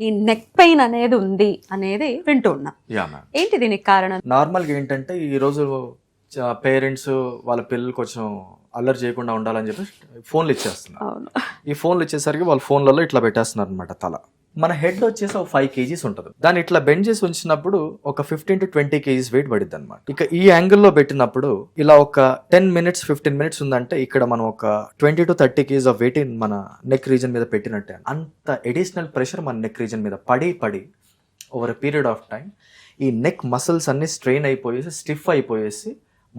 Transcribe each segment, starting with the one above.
ఈ neck pain అనేది ఉంది అనేది వింటూ ఉన్నాం. Yeah ma'am. ఏంటి దీనికి కారణం? నార్మల్గా ఏంటంటే ఈ రోజు పేరెంట్స్ వాళ్ళ పిల్లలు కొంచెం అల్లరి చేయకుండా ఉండాలని చెప్పి ఫోన్లు ఇచ్చేస్తున్నారు. అవును. ఈ ఫోన్లు ఇచ్చేసరికి వాళ్ళ ఫోన్లలో ఇట్లా పెట్టేస్తున్నారు అనమాట. తల మన హెడ్ వచ్చేసి ఒక 5 kgs ఉంటుంది. దాన్ని ఇట్లా బెండ్ చేసి ఉంచినప్పుడు ఒక 15 to 20 kgs వెయిట్ పడిద్ది అనమాట. ఇక ఈ యాంగిల్లో పెట్టినప్పుడు ఇలా ఒక 10 minutes 15 minutes ఉందంటే ఇక్కడ మనం ఒక 20 to 30 kgs ఆఫ్ వెయిట్ మన నెక్ రీజన్ మీద పెట్టినట్టే. అంత ఎడిషనల్ ప్రెషర్ మన నెక్ రీజన్ మీద పడి over a period of time ఈ నెక్ మసిల్స్ అన్ని స్ట్రెయిన్ అయిపోయేసి స్టిఫ్ అయిపోయేసి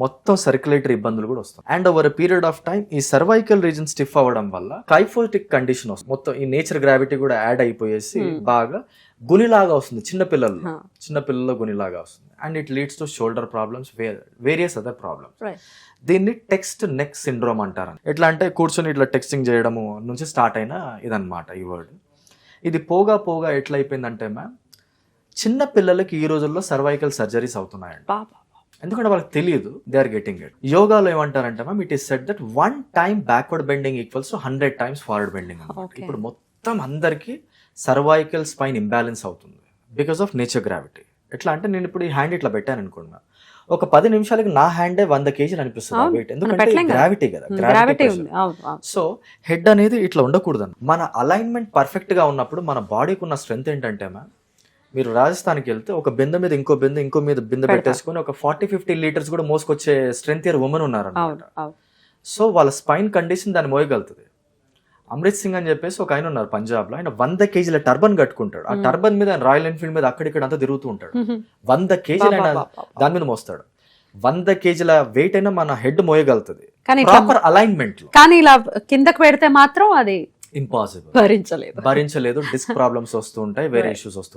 మొత్తం సర్క్యులేటరీ ఇబ్బందులు కూడా వస్తాయి. And over period of time ఈ సర్వైకల్ రీజన్ స్టిఫ్ అవ్వడం వల్ల కైఫోటిక్ కండిషన్ వస్తుంది. మొత్తం ఈ నేచర్ గ్రావిటీ కూడా యాడ్ అయిపోయేసి బాగా గునిలాగా వస్తుంది. చిన్నపిల్లల్లో గునిలాగా వస్తుంది. And it leads to shoulder problems, various other problems. దీన్ని టెక్స్ట్ నెక్ సిండ్రోమ్ అంటారు. ఎట్లా అంటే కూర్చొని ఇట్లా టెక్స్టింగ్ చేయడము నుంచి స్టార్ట్ అయిన ఇదన్నమాట ఈ వర్డ్. ఇది పోగా ఎట్లా అయిపోయిందంటే మ్యామ్, చిన్న పిల్లలకి ఈ రోజుల్లో సర్వైకల్ సర్జరీస్ అవుతున్నాయండి. ఎందుకంటే వాళ్ళకి తెలియదు, దే ఆర్ గెటింగ్ ఇట్. యోగాలో ఏమంటారంటే ma'am, it is set that 1 time backward bending equals to 100 times forward bending. ఇప్పుడు మొత్తం అందరికి సర్వైకల్ స్పైన్ ఇంబ్యాలెన్స్ అవుతుంది బికాస్ ఆఫ్ నేచర్ గ్రావిటీ. ఎట్లా అంటే నేను ఇప్పుడు ఈ హ్యాండ్ ఇట్లా పెట్టాను అనుకోండి మ్యామ్, ఒక 10 నిమిషాలకి నా హ్యాండే 100 kg అనిపిస్తుంది వెయిట్. ఎందుకంటే గ్రావిటీ కదా, గ్రావిటీ. సో హెడ్ అనేది ఇట్లా ఉండకూడదు. మన అలైన్మెంట్ పర్ఫెక్ట్ గా ఉన్నప్పుడు మన బాడీకి ఉన్న స్ట్రెంత్ ఏంటంటే మ్యామ్, మీరు రాజస్థాన్కి వెళ్తే ఒక బిందె మీద ఇంకో మీద బిందె పెట్టేసుకొని ఒక 40-50 లీటర్స్ కూడా మోసుకొచ్చే స్ట్రెంత్ ఇయర్ ఉమెన్ ఉన్నారు అన్నమాట. సో వాళ్ళ స్పైన్ కండిషన్ దాన్ని మోయగలుగుతుంది. అమృత్ సింగ్ అని చెప్పేసి ఒక ఆయన ఉన్నారు పంజాబ్ లో, ఆయన 100 kg టర్బన్ కట్టుకుంటాడు. ఆ టర్బన్ మీద రాయల్ ఎన్ఫీల్డ్ మీద అక్కడిక్కడ అంతా తిరుగుతూ ఉంటాడు. 100 kg దాని మీద మోస్తాడు. 100 kg వెయిట్ అయినా మన హెడ్ మోయగలుగుతుంది ప్రాపర్ అలైన్మెంట్ లో. కానీ ఇలా కిందకి పెడితే మాత్రం అది ఇంపాసిబుల్, భరించలేదు. డిస్క్ ప్రాబ్లమ్స్ వస్తూ ఉంటాయి, వేరే ఇష్యూస్ వస్తూ